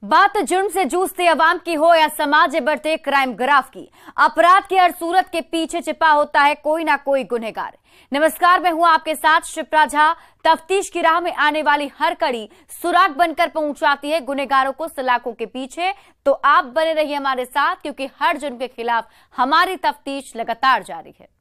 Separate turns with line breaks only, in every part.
बात जुर्म से जूझते अवाम की हो या समाज में बढ़ते क्राइम ग्राफ की, अपराध की हर सूरत के पीछे छिपा होता है कोई ना कोई गुनहगार। नमस्कार, मैं हूं आपके साथ शिप्रा झा। तफ्तीश की राह में आने वाली हर कड़ी सुराग बनकर पहुंचाती है गुनहगारों को सलाखों के पीछे। तो आप बने रहिए हमारे साथ, क्योंकि हर जुर्म के खिलाफ हमारी तफ्तीश लगातार जारी है।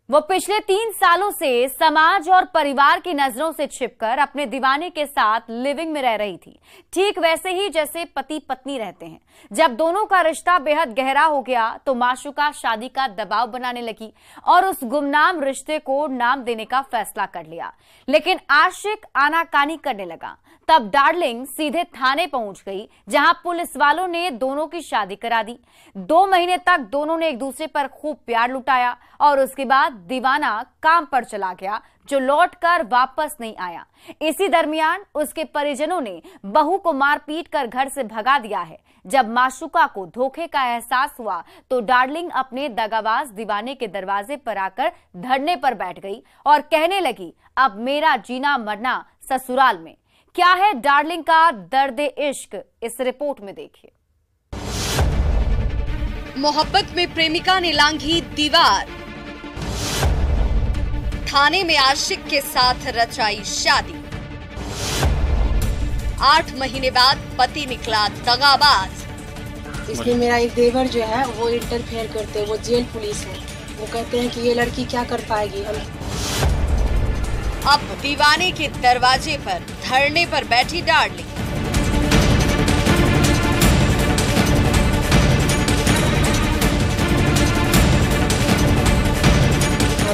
वो पिछले 3 सालों से समाज और परिवार की नजरों से छिपकर अपने दीवाने के साथ लिविंग में रह रही थी, ठीक वैसे ही जैसे पति पत्नी रहते हैं। जब दोनों का रिश्ता बेहद गहरा हो गया तो माशूका शादी का दबाव बनाने लगी और उस गुमनाम रिश्ते को नाम देने का फैसला कर लिया। लेकिन आशिक आनाकानी करने लगा। तब डार्लिंग सीधे थाने पहुंच गई, जहां पुलिस वालों ने दोनों की शादी करा दी। 2 महीने तक दोनों ने एक दूसरे पर खूब प्यार लुटाया और उसके बाद दीवाना काम पर चला गया, जो लौटकर वापस नहीं आया। इसी दरमियान उसके परिजनों ने बहू को मारपीट कर घर से भगा दिया है। जब माशूका को धोखे का एहसास हुआ तो डार्लिंग अपने दगाबाज दीवाने के दरवाजे पर आकर धरने पर बैठ गई और कहने लगी, अब मेरा जीना मरना ससुराल में। क्या है डार्लिंग का दर्द इश्क, इस रिपोर्ट में देखिए।
मोहब्बत में प्रेमिका ने लांघी दीवार, थाने में आशिक के साथ रचाई शादी। 8 महीने बाद पति निकला दगाबाज।
इसलिए मेरा एक देवर जो है वो इंटरफेयर करते हैं, वो जेल पुलिस है। वो कहते हैं कि ये लड़की क्या कर पाएगी।
अब दीवाने के दरवाजे पर धरने पर बैठी डार्लिंग।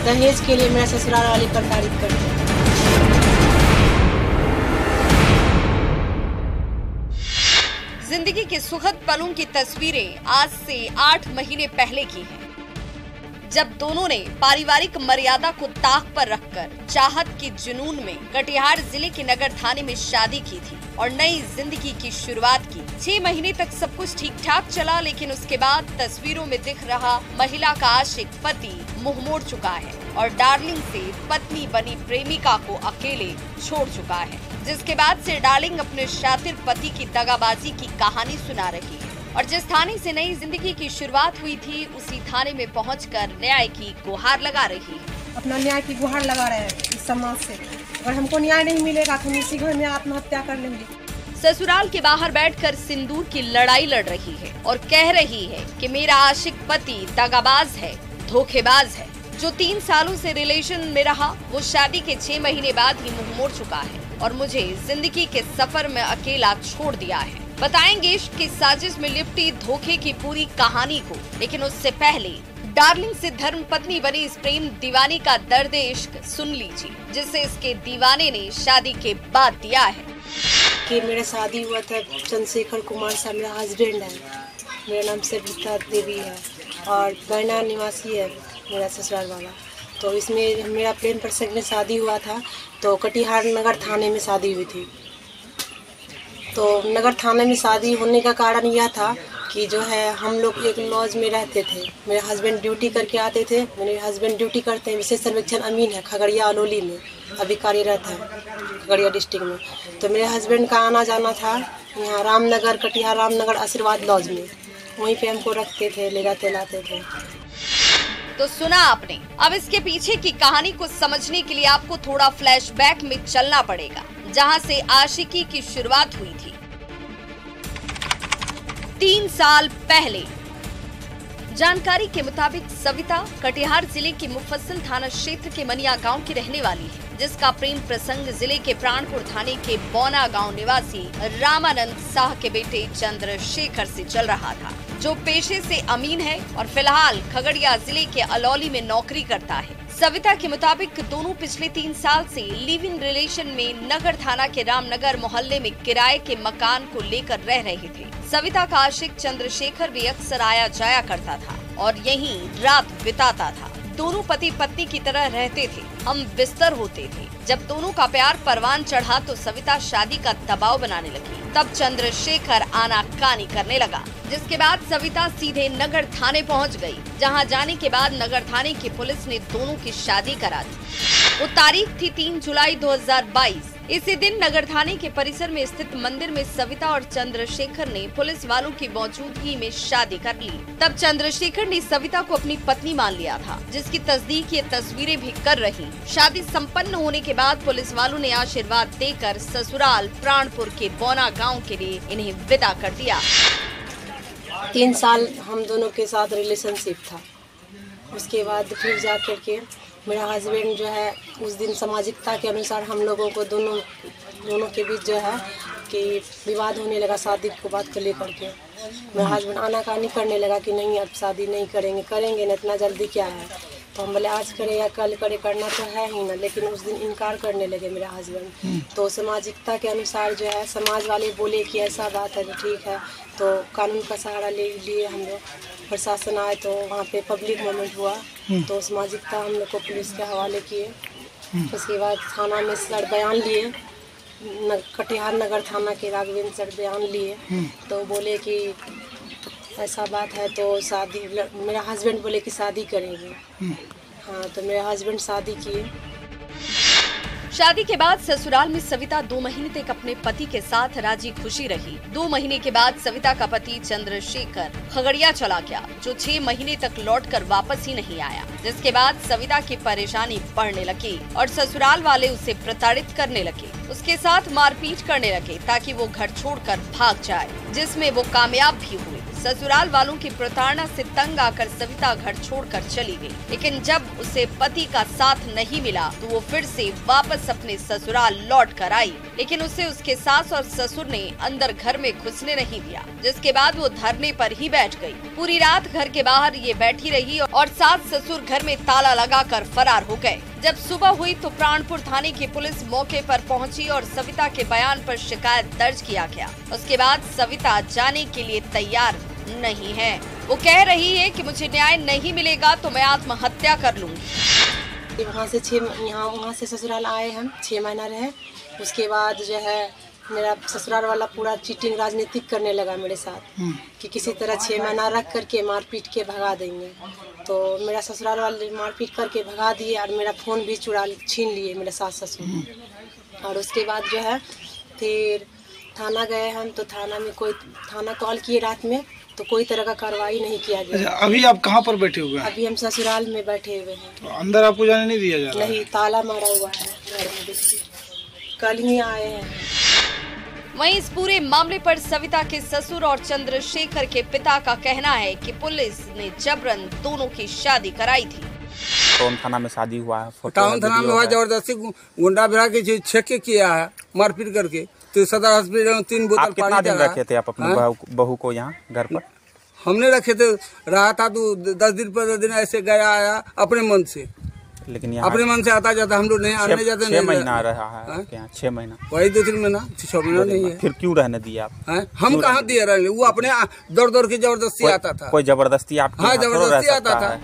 दहेज के लिए मेरा ससुराल वाले प्रताड़ित करते हैं।
जिंदगी के सुखद पलों की तस्वीरें आज से 8 महीने पहले की हैं, जब दोनों ने पारिवारिक मर्यादा को ताक पर रखकर चाहत के जुनून में कटिहार जिले के नगर थाने में शादी की थी और नई जिंदगी की शुरुआत की। 6 महीने तक सब कुछ ठीक ठाक चला, लेकिन उसके बाद तस्वीरों में दिख रहा महिला का आशिक पति मुंह मोड़ चुका है और डार्लिंग से पत्नी बनी प्रेमिका को अकेले छोड़ चुका है, जिसके बाद से डार्लिंग अपने शातिर पति की दगाबाजी की कहानी सुना रही है और जिस थाने से नई जिंदगी की शुरुआत हुई थी, उसी थाने में पहुंचकर न्याय की गुहार लगा रही है।
अपना न्याय की गुहार लगा रहे हैं इस समाज से। अगर हमको न्याय नहीं मिलेगा तो हम इसी घर में आत्महत्या कर लेंगे।
ससुराल के बाहर बैठकर सिंदूर की लड़ाई लड़ रही है और कह रही है कि मेरा आशिक पति दगाबाज है, धोखेबाज है। जो 3 सालों से रिलेशन में रहा, वो शादी के 6 महीने बाद ही मुंह मोड़ चुका है और मुझे जिंदगी के सफर में अकेला छोड़ दिया है। बताएंगे इश्क की साजिश में लिपटी धोखे की पूरी कहानी को, लेकिन उससे पहले डार्लिंग से धर्म पत्नी बनी इस प्रेम दीवानी का दर्द इश्क सुन लीजिए, जिसे इसके दीवाने ने शादी के बाद दिया है।
कि मेरा शादी हुआ था चंद्रशेखर कुमार से, मेरा हस्बैंड है। मेरा नाम सविता देवी है और बैना निवासी है मेरा ससुराल वाला। तो इसमें मेरा प्रेम प्रसंग में शादी हुआ था, तो कटिहार नगर थाने में शादी हुई थी। तो नगर थाने में शादी होने का कारण यह था कि जो है हम लोग एक लॉज में रहते थे। मेरे हस्बैंड ड्यूटी करके आते थे। मेरे हस्बैंड ड्यूटी करते हैं विशेष सर्वेक्षण अमीन है, खगड़िया अलोली में अभी कार्यरत है, खगड़िया डिस्ट्रिक्ट में। तो मेरे हस्बैंड का आना जाना था यहाँ रामनगर, कटिहार रामनगर आशीर्वाद लॉज में। वहीं पे हमको रखते थे, ले जाते लाते थे।
तो सुना आपने। अब इसके पीछे की कहानी को समझने के लिए आपको थोड़ा फ्लैशबैक में चलना पड़ेगा, जहां से आशिकी की शुरुआत हुई थी। 3 साल पहले जानकारी के मुताबिक सविता कटिहार जिले के मुफस्सिल थाना क्षेत्र के मनिया गांव की रहने वाली है, जिसका प्रेम प्रसंग जिले के प्राणपुर थाने के बौना गांव निवासी रामानंद शाह के बेटे चंद्रशेखर से चल रहा था, जो पेशे से अमीन है और फिलहाल खगड़िया जिले के अलौली में नौकरी करता है। सविता के मुताबिक दोनों पिछले 3 साल से लिव इन रिलेशन में नगर थाना के रामनगर मोहल्ले में किराए के मकान को लेकर रह रहे थे। सविता का आशिक चंद्रशेखर भी अक्सर आया जाया करता था और यहीं रात बिताता था। दोनों पति पत्नी की तरह रहते थे, हम बिस्तर होते थे। जब दोनों का प्यार परवान चढ़ा तो सविता शादी का दबाव बनाने लगी। तब चंद्रशेखर आनाकानी करने लगा, जिसके बाद सविता सीधे नगर थाने पहुंच गई, जहां जाने के बाद नगर थाने की पुलिस ने दोनों की शादी करा दी। वो तारीख थी 3 जुलाई 2022। इसी दिन नगर थाने के परिसर में स्थित मंदिर में सविता और चंद्रशेखर ने पुलिस वालों की मौजूदगी में शादी कर ली। तब चंद्रशेखर ने सविता को अपनी पत्नी मान लिया था, जिसकी तस्दीक ये तस्वीरें भी कर रही। शादी संपन्न होने के बाद पुलिस वालों ने आशीर्वाद देकर ससुराल प्राणपुर के बौना गाँव के लिए इन्हें विदा कर दिया।
3 साल हम दोनों के साथ रिलेशनशिप था। उसके बाद फिर जा कर के मेरा हस्बैंड जो है उस दिन सामाजिकता के अनुसार हम लोगों को दोनों के बीच जो है कि विवाद होने लगा शादी को बात को लेकर के। मेरा हस्बैंड आनाकानी करने लगा कि नहीं अब शादी नहीं करेंगे ना, इतना जल्दी क्या है। तो हम बोले आज करें या कल करें, करना तो है ही ना। लेकिन उस दिन इनकार करने लगे मेरा हस्बैंड। तो सामाजिकता के अनुसार जो है समाज वाले बोले कि ऐसा बात है तो ठीक है। तो कानून का सहारा ले लिए हम लोग। प्रशासन आए तो वहाँ पे पब्लिक मोमेंट हुआ, तो सामाजिकता हम लोग को पुलिस के हवाले किए। उसके बाद थाना में सर बयान लिए, कटिहार नगर थाना के राघवेंद्र सर बयान लिए। तो बोले कि ऐसा बात है तो शादी, मेरा हस्बैंड बोले कि शादी करेंगे। हाँ, तो मेरे हस्बैंड शादी किए।
शादी के बाद ससुराल में सविता 2 महीने तक अपने पति के साथ राजी खुशी रही। 2 महीने के बाद सविता का पति चंद्रशेखर खगड़िया चला गया, जो 6 महीने तक लौटकर वापस ही नहीं आया। जिसके बाद सविता की परेशानी बढ़ने लगी और ससुराल वाले उसे प्रताड़ित करने लगे, उसके साथ मारपीट करने लगे ताकि वो घर छोड़कर भाग जाए, जिसमें वो कामयाब भी हुए। ससुराल वालों की प्रताड़ना से तंग आकर सविता घर छोड़कर चली गई। लेकिन जब उसे पति का साथ नहीं मिला तो वो फिर से वापस अपने ससुराल लौट कर आई। लेकिन उसे उसके सास और ससुर ने अंदर घर में घुसने नहीं दिया, जिसके बाद वो धरने पर ही बैठ गई। पूरी रात घर के बाहर ये बैठी रही और सास ससुर घर में ताला लगाकर फरार हो गए। जब सुबह हुई तो प्राणपुर थाने की पुलिस मौके पर पहुंची और सविता के बयान पर शिकायत दर्ज किया गया। उसके बाद सविता जाने के लिए तैयार नहीं है। वो कह रही है कि मुझे न्याय नहीं मिलेगा तो मैं आत्महत्या कर लूंगी।
वहाँ से ससुराल आए हम 6 महीना रहे। उसके बाद जो है मेरा ससुराल वाला पूरा चीटिंग राजनीतिक करने लगा मेरे साथ कि किसी तरह 6 महीना रख करके मारपीट के भगा देंगे। तो मेरा ससुराल वाले मारपीट करके भगा दिए और मेरा फ़ोन भी छीन लिए मेरे सास ससुर। और उसके बाद जो है फिर थाना गए हम, तो थाना कॉल किए रात में, तो कोई तरह का कार्रवाई नहीं किया गया।
अभी आप कहाँ पर बैठे हुए हैं?
अभी हम ससुराल में बैठे हुए हैं।
तो अंदर आपको जाने नहीं दिया जा रहा?
नहीं, ताला मारा हुआ है घर में। देखिए कल ही आए हैं।
वहीं इस पूरे मामले पर सविता के ससुर और चंद्रशेखर के पिता का कहना है कि पुलिस ने जबरन दोनों की शादी कराई थी।
टाउन थाना में शादी हुआ है।
टाउन थाना में हुआ, जबरदस्ती गुंडा भिड़ा के छेक किया है, मारपीट करके। तो सदर हॉस्पिटल में 3 बोतल
कितना दिन रखे थे आप अपनी बहू को यहाँ घर पर?
हमने रखे थे, रहा था तो 10 दिन 15 दिन ऐसे गया आया अपने मन से।
लेकिन
अपने मन से आता जाता, हम लोग नहीं आने जाते।
6 महीना रहा है क्या? 6 महीना,
वही 2-3 महीना, 6 महीना नहीं है।
फिर क्यों रहने दिया आप?
हम कहाँ दिए रहने? वो अपने दौड़ के जबरदस्ती आता था।
कोई जबरदस्ती आपके?
हाँ, जबरदस्ती आता था।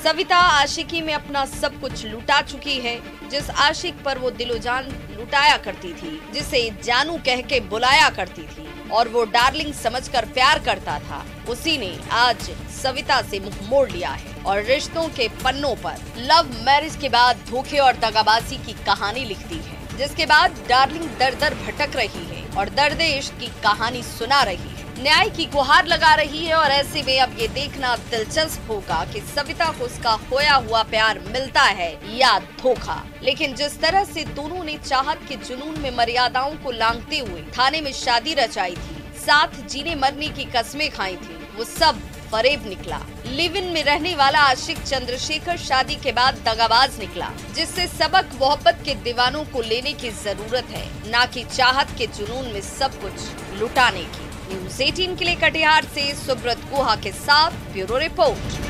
सविता आशिकी में अपना सब कुछ लुटा चुकी है। जिस आशिक पर वो दिलो जान लुटाया करती थी, जिसे जानू कह के बुलाया करती थी और वो डार्लिंग समझकर प्यार करता था, उसी ने आज सविता से मुंह मोड़ लिया है और रिश्तों के पन्नों पर लव मैरिज के बाद धोखे और दगाबाजी की कहानी लिख दी है। जिसके बाद डार्लिंग दर दर भटक रही है और दर्द इश्क की कहानी सुना रही है, न्याय की गुहार लगा रही है। और ऐसे में अब ये देखना दिलचस्प होगा कि सविता को उसका खोया हुआ प्यार मिलता है या धोखा। लेकिन जिस तरह से दोनों ने चाहत के जुनून में मर्यादाओं को लांघते हुए थाने में शादी रचाई थी, साथ जीने मरने की कस्में खाई थी, वो सब फरेब निकला। लिव इन में रहने वाला आशिक चंद्रशेखर शादी के बाद दगाबाज निकला, जिससे सबक मोहब्बत के दीवानों को लेने की जरूरत है, न कि चाहत के जुनून में सब कुछ लुटाने की। न्यूज़ 18 के लिए कटिहार से सुब्रत गुहा के साथ ब्यूरो रिपोर्ट।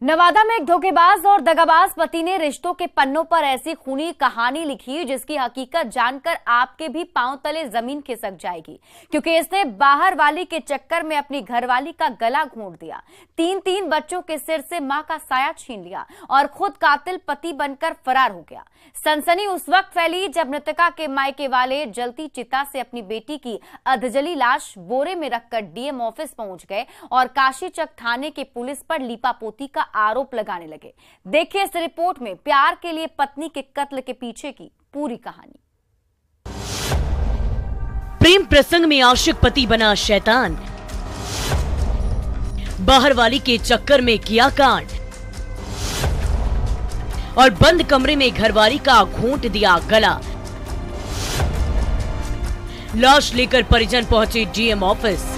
नवादा में एक धोखेबाज और दगाबाज पति ने रिश्तों के पन्नों पर ऐसी खूनी कहानी लिखी जिसकी हकीकत जानकर आपके भी पांव तले जमीन खिसक जाएगी, क्योंकि इसने बाहर वाली के चक्कर में अपनी घरवाली का गला घोंट दिया, 3 बच्चों के सिर से मां का साया छीन लिया और खुद कातिल पति बनकर फरार हो गया। सनसनी उस वक्त फैली जब मृतका के मायके वाले जलती चिता से अपनी बेटी की अधजली लाश बोरे में रखकर डीएम ऑफिस पहुंच गए और काशीचक थाने के पुलिस पर लीपापोती का आरोप लगाने लगे। देखिए इस रिपोर्ट में प्यार के लिए पत्नी के कत्ल के पीछे की पूरी कहानी।
प्रेम प्रसंग में आशिक पति बना शैतान, बाहर वाली के चक्कर में किया कांड और बंद कमरे में घरवाली का घोंट दिया गला। लाश लेकर परिजन पहुंचे डीएम ऑफिस।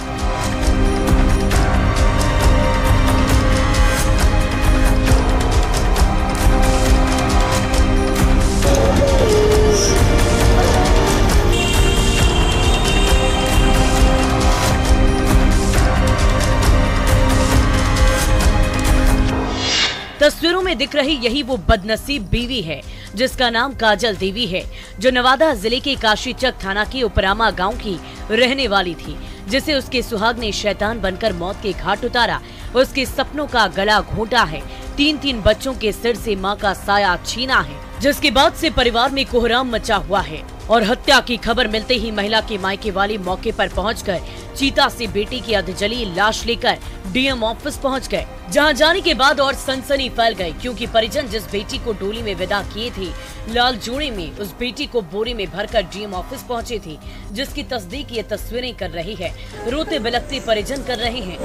तस्वीरों में दिख रही यही वो बदनसीब बीवी है जिसका नाम काजल देवी है, जो नवादा जिले के काशीचक थाना के उपरामा गांव की रहने वाली थी, जिसे उसके सुहाग ने शैतान बनकर मौत के घाट उतारा। उसके सपनों का गला घोंटा है, 3 बच्चों के सिर से मां का साया छीना है, जिसके बाद से परिवार में कोहराम मचा हुआ है। और हत्या की खबर मिलते ही महिला के मायके वाले मौके पर पहुंचकर चीता से बेटी की अधजली लाश लेकर डीएम ऑफिस पहुंच गए, जहां जाने के बाद और सनसनी फैल गई, क्योंकि परिजन जिस बेटी को डोली में विदा किए थे लाल जोड़े में, उस बेटी को बोरे में भरकर डीएम ऑफिस पहुंचे थे, जिसकी तस्दीक ये तस्वीरें कर रही है। रोते बिलखते परिजन कर रहे हैं।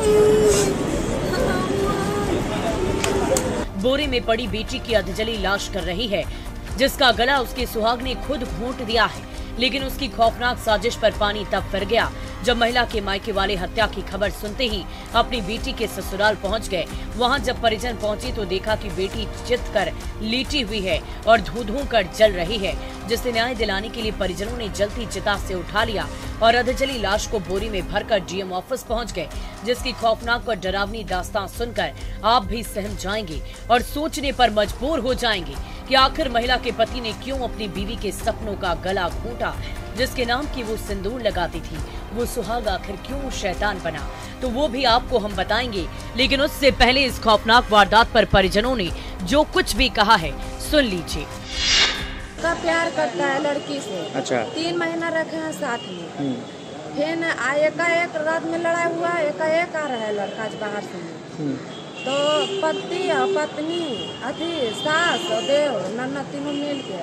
बोरे में पड़ी बेटी की अधजली लाश कर रही है, जिसका गला उसके सुहाग ने खुद घोंट दिया है। लेकिन उसकी खौफनाक साजिश पर पानी तब फिर गया जब महिला के मायके वाले हत्या की खबर सुनते ही अपनी बेटी के ससुराल पहुंच गए। वहां जब परिजन पहुंचे तो देखा कि बेटी चित कर लेटी हुई है और धू-धू कर जल रही है, जिसे न्याय दिलाने के लिए परिजनों ने जलती चिता से उठा लिया और अधजली लाश को बोरी में भरकर डीएम ऑफिस पहुंच गए, जिसकी खौफनाक और डरावनी दास्तान सुनकर आप भी सहम जाएंगे और सोचने पर मजबूर हो जाएंगे कि आखिर महिला के पति ने क्यों अपनी बीवी के सपनों का गला घोंटा, जिसके नाम की वो सिंदूर लगाती थी। वो सुहाग आखिर क्यों शैतान बना, तो वो भी आपको हम बताएंगे। लेकिन उससे पहले इस खौफनाक वारदात पर परिजनों ने जो कुछ भी कहा है सुन लीजिए।
का प्यार करता है लड़की से।
अच्छा।
3 महीना रखे हैं साथ में। फिर एकाएक रात में लड़ाई हुआ, एकाएक आ रहा है लड़का बाहर से। तो पति और पत्नी अति सास और देव नन्ना तीनों मिल के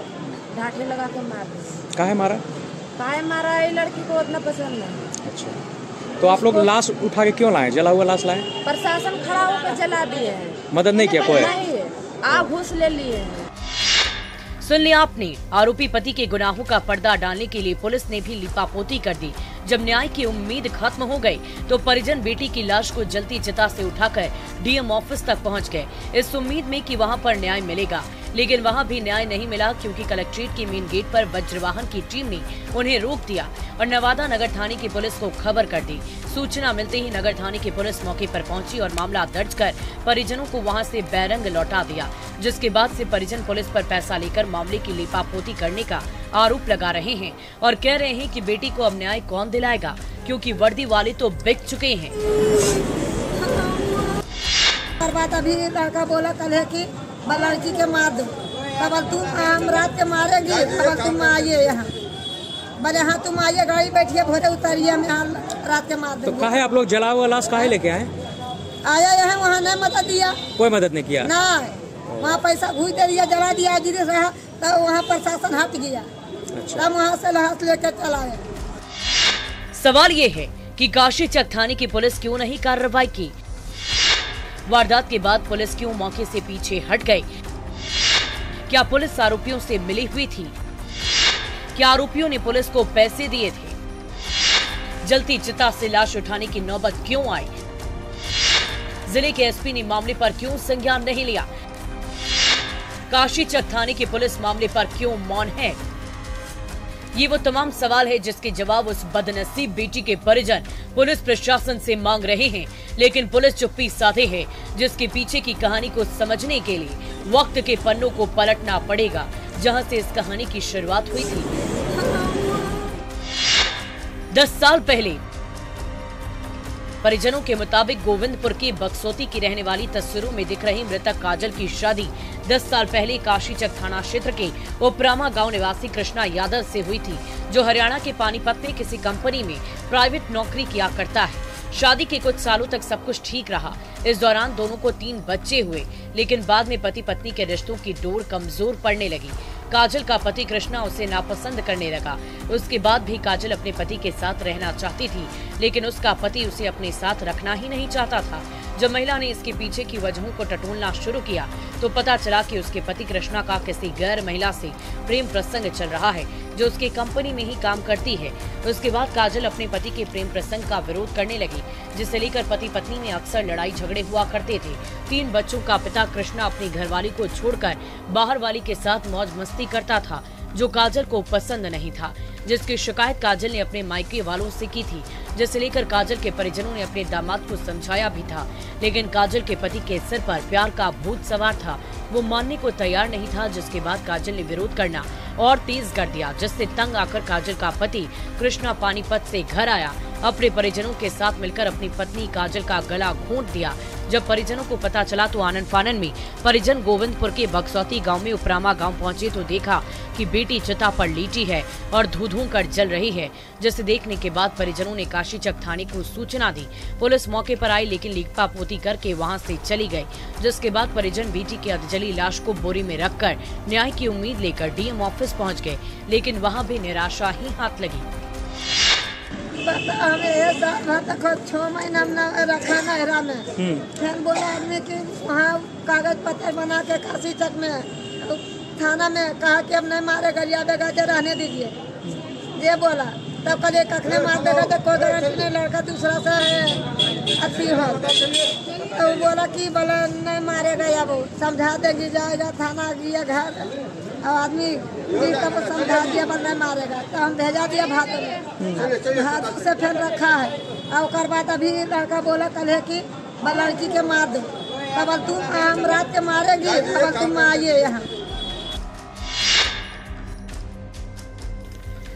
ढाठे लगा के मार दिए।
काहे मारा?
काहे मारा? ये लड़की को उतना पसंद नहीं।
अच्छा, तो आप लोग लाश उठा के क्यों लाए? जला हुआ लाश लाए?
प्रशासन खड़ा होकर जला दिए हैं।
मदद नहीं किया कोई?
नहीं, आप घूस ले लिए हैं।
सुन लिया आपने। आरोपी पति के गुनाहों का पर्दा डालने के लिए पुलिस ने भी लिपापोती कर दी। जब न्याय की उम्मीद खत्म हो गई तो परिजन बेटी की लाश को जलती चिता से उठाकर डीएम ऑफिस तक पहुंच गए, इस उम्मीद में कि वहां पर न्याय मिलेगा। लेकिन वहां भी न्याय नहीं मिला, क्योंकि कलेक्ट्रेट के मेन गेट पर वज्रवाहन की टीम ने उन्हें रोक दिया और नवादा नगर थाने की पुलिस को खबर कर दी। सूचना मिलते ही नगर थाने की पुलिस मौके पर पहुंची और मामला दर्ज कर परिजनों को वहां से बैरंग लौटा दिया, जिसके बाद से परिजन पुलिस पर पैसा लेकर मामले की लिपापोती करने का आरोप लगा रहे हैं और कह रहे हैं कि बेटी को अब न्याय कौन दिलाएगा, क्योंकि वर्दी वाले तो बिक चुके हैं।
बात अभी लड़का बोला कल है कि लड़की के मार दो, तब तुम हम रात के मारेगी, तब तुम आइए यहाँ। बोले हाँ तुम आइए, गाड़ी बैठिए, भोरे उतारिए, हम यहाँ रात के मार देंगे।
तो काहे आप लोग जला हुआ लाश काहे लेके आए?
आया यहाँ, वहाँ नहीं मदद दिया,
कोई मदद नहीं किया।
नहीं, वहाँ पैसा घूस दे दिया, जला दिया जिधर से, तब वहाँ प्रशासन हट गया। अच्छा। तब वहाँ से लाश लेकर चला गया।
सवाल ये है कि काशीचक थाने की पुलिस क्यों नहीं कार्रवाई की? वारदात के बाद पुलिस क्यों मौके से पीछे हट गई? क्या पुलिस आरोपियों से मिली हुई थी? क्या आरोपियों ने पुलिस को पैसे दिए थे? जलती चिता से लाश उठाने की नौबत क्यों आई? जिले के एसपी ने मामले पर क्यों संज्ञान नहीं लिया? काशीचक थाने की पुलिस मामले पर क्यों मौन है? ये वो तमाम सवाल है जिसके जवाब उस बदनसीब बेटी के परिजन पुलिस प्रशासन से मांग रहे हैं, लेकिन पुलिस चुप्पी साधे है, जिसके पीछे की कहानी को समझने के लिए वक्त के पन्नों को पलटना पड़ेगा, जहां से इस कहानी की शुरुआत हुई थी। 10 साल पहले परिजनों के मुताबिक गोविंदपुर के बक्सोती की रहने वाली तस्वीरों में दिख रही मृतक काजल की शादी 10 साल पहले काशीचक थाना क्षेत्र के उपरामा गांव निवासी कृष्णा यादव से हुई थी, जो हरियाणा के पानीपत में किसी कंपनी में प्राइवेट नौकरी किया करता है। शादी के कुछ सालों तक सब कुछ ठीक रहा। इस दौरान दोनों को 3 बच्चे हुए, लेकिन बाद में पति पत्नी के रिश्तों की डोर कमजोर पड़ने लगी। काजल का पति कृष्णा उसे नापसंद करने लगा। उसके बाद भी काजल अपने पति के साथ रहना चाहती थी, लेकिन उसका पति उसे अपने साथ रखना ही नहीं चाहता था। जब महिला ने इसके पीछे की वजहों को टटोलना शुरू किया तो पता चला कि उसके पति कृष्णा का किसी गैर महिला से प्रेम प्रसंग चल रहा है, जो उसके कंपनी में ही काम करती है। उसके बाद काजल अपने पति के प्रेम प्रसंग का विरोध करने लगी, जिसे लेकर पति पत्नी में अक्सर लड़ाई झगड़े हुआ करते थे। 3 बच्चों का पिता कृष्णा अपनी घरवाली को छोड़कर बाहर वाली के साथ मौज मस्ती करता था, जो काजल को पसंद नहीं था, जिसकी शिकायत काजल ने अपने मायके वालों से की थी, जिसे लेकर काजल के परिजनों ने अपने दामाद को समझाया भी था, लेकिन काजल के पति के सिर पर प्यार का भूत सवार था। वो मानने को तैयार नहीं था, जिसके बाद काजल ने विरोध करना और तेज कर दिया, जिससे तंग आकर काजल का पति कृष्णा पानीपत से घर आया। अपने परिजनों के साथ मिलकर अपनी पत्नी काजल का गला घोंट दिया। जब परिजनों को पता चला तो आनन फानन में परिजन गोविंदपुर के बक्सौती गांव में उपरामा गांव पहुंचे तो देखा कि बेटी चिता पर लेटी है और धू कर जल रही है, जिसे देखने के बाद परिजनों ने काशीचक थाने को सूचना दी। पुलिस मौके पर आई, लेकिन लीपा पोती करके वहां से चली गई, जिसके बाद परिजन बेटी की अधजली लाश को बोरी में रखकर न्याय की उम्मीद लेकर डीएम ऑफिस पहुँच गए, लेकिन वहाँ भी निराशा ही हाथ लगी।
हमें 6 महीना में रखा नहरा में, फिर बोला आदमी कि वहाँ कागज पत्र बना के काशीचक में थाना में कहा कि अब नहीं मारेगा, या बेगाजे रहने दीजिए, ये बोला। तब कल कखने मार देगा तो कोई गारंटी नहीं, लड़का दूसरा से अच्छी हो। तो बोला कि बोला नहीं मारेगा, या वो समझा देगी, जाएगा थाना गया घर, और आदमी तब समझा दिया बल नहीं मारेगा, तो हम भेजा दिया भादों में, भादों से फिर रखा है। और उसके बाद अभी लड़का बोला कल है कि लड़की के मार दो, तब तुम हम रात के मारेगी, तब तुम आइए यहाँ।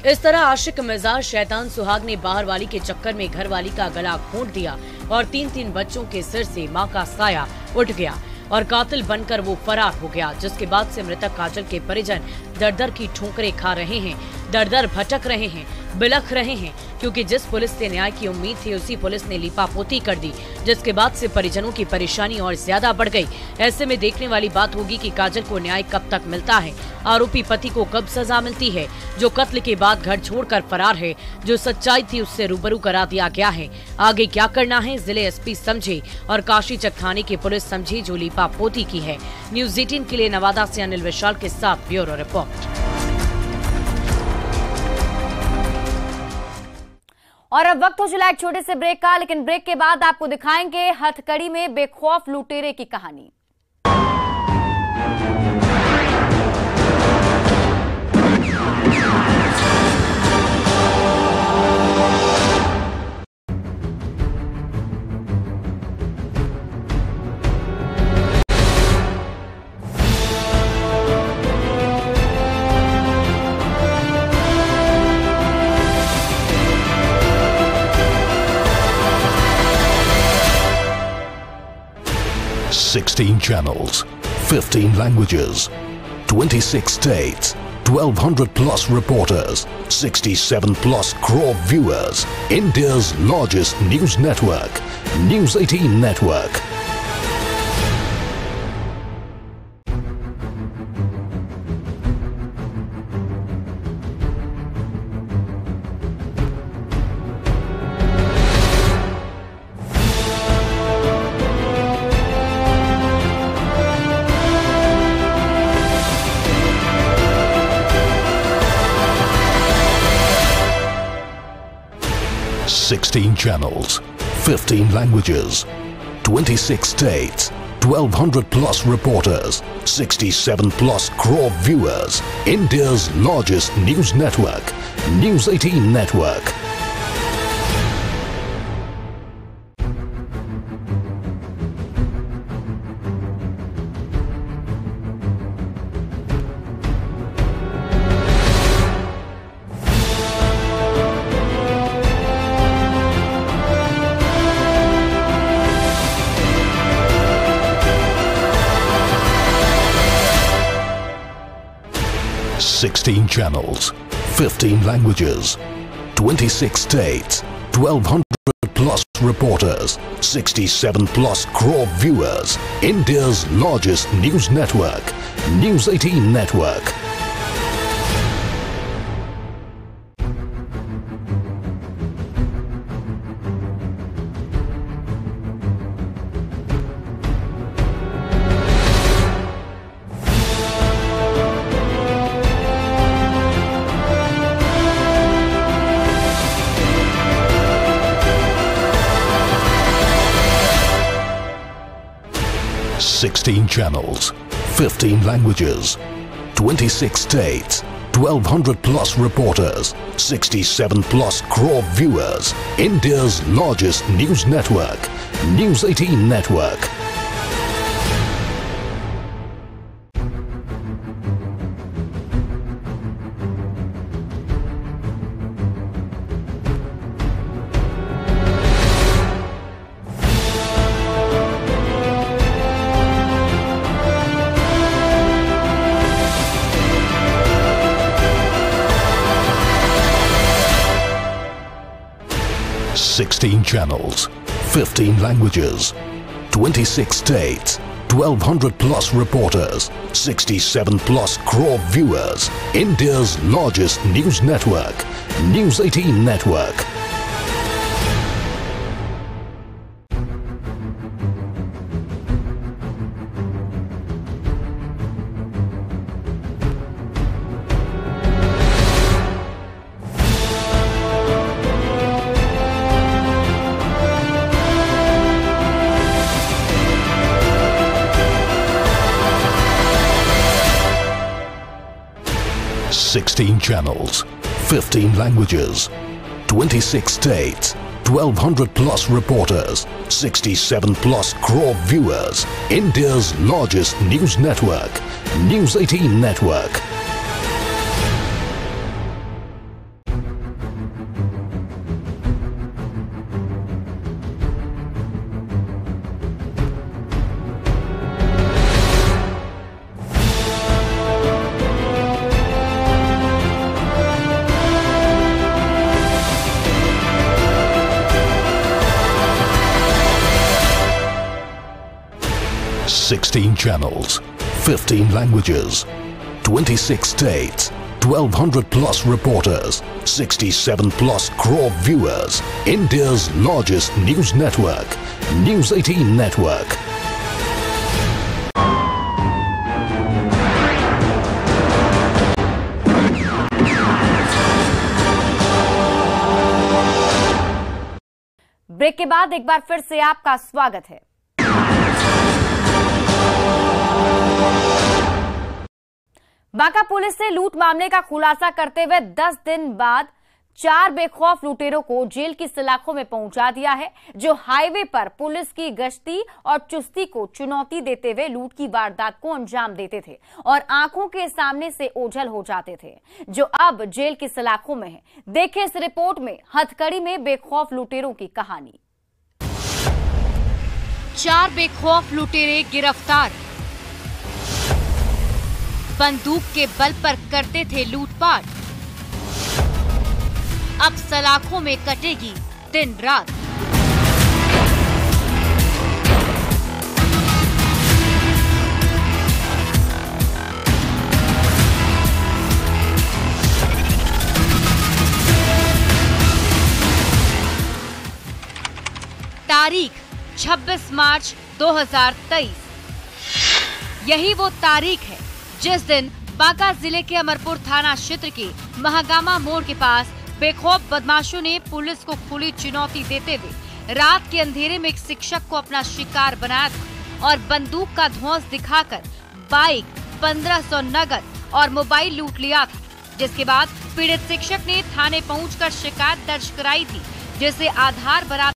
इस तरह आशिक मिजाज शैतान सुहाग ने बाहर वाली के चक्कर में घर वाली का गला घोंट दिया और 3 बच्चों के सिर से मां का साया उठ गया और कातिल बनकर वो फरार हो गया, जिसके बाद से मृतक काजल के परिजन दर-दर की ठोकरें खा रहे हैं, दर-दर भटक रहे हैं, बिलख रहे हैं, क्योंकि जिस पुलिस से न्याय की उम्मीद थी उसी पुलिस ने लीपापोती कर दी, जिसके बाद से परिजनों की परेशानी और ज्यादा बढ़ गई। ऐसे में देखने वाली बात होगी कि काजल को न्याय कब तक मिलता है, आरोपी पति को कब सजा मिलती है, जो कत्ल के बाद घर छोड़कर फरार है, जो सच्चाई थी उससे रूबरू करा दिया गया है। आगे क्या करना है जिले एसपी समझे और काशीचक थाने की पुलिस समझे जो लीपापोती की है। न्यूज़ 18 के लिए नवादा से अनिल विशाल के साथ ब्यूरो रिपोर्ट।
और अब वक्त हो चला एक छोटे से ब्रेक का, लेकिन ब्रेक के बाद आपको दिखाएंगे हथकड़ी में बेखौफ लुटेरे की कहानी।
Sixteen channels, 15 languages, 26 states, 1,200 plus reporters, 67 plus crore viewers. India's largest news network, News 18 Network. Sixteen channels, 15 languages, 26 states, 1,200 plus reporters, 67 plus crore viewers. India's largest news network, News 18 Network. Sixteen channels, 15 languages, 26 states, 1,200 plus reporters, 67 plus crore viewers, India's largest news network, News 18 Network. Sixteen channels, 15 languages, 26 states, 1,200 plus reporters, 67 plus crore viewers, India's largest news network, News 18 Network. Sixteen channels, 15 languages, 26 states, 1,200 plus reporters, 67 plus crore viewers, India's largest news network, News 18 Network. Sixteen channels, 15 languages, 26 states, 1,200 plus reporters, 67 plus crore viewers, India's largest news network, News 18 Network. Sixteen channels, 15 languages, 26 states, 1,200 plus reporters, 67 plus crore viewers, India's largest news network, News 18 Network.
Break के बाद एक बार फिर से आपका स्वागत है। Banka police ने लूट मामले का खुलासा करते हुए 10 दिन बाद 4 बेखौफ लुटेरों को जेल की सलाखों में पहुंचा दिया है, जो हाईवे पर पुलिस की गश्ती और चुस्ती को चुनौती देते हुए लूट की वारदात को अंजाम देते थे और आंखों के सामने से ओझल हो जाते थे, जो अब जेल की सलाखों में है। देखिए इस रिपोर्ट में हथकड़ी में बेखौफ लुटेरों की कहानी।
4 बेखौफ लुटेरे गिरफ्तार, बंदूक के बल पर करते थे लूटपाट, अब सलाखों में कटेगी दिन रात। तारीख 26 मार्च 2023। यही वो तारीख है जिस दिन बांका जिले के अमरपुर थाना क्षेत्र के महागामा मोड़ के पास बेखौफ बदमाशों ने पुलिस को खुली चुनौती देते हुए रात के अंधेरे में एक शिक्षक को अपना शिकार बनाया था और बंदूक का धौंस दिखाकर बाइक, 1500 नगद और मोबाइल लूट लिया था, जिसके बाद पीड़ित शिक्षक ने थाने पहुंचकर शिकायत दर्ज कराई थी, जिसे आधार बनाते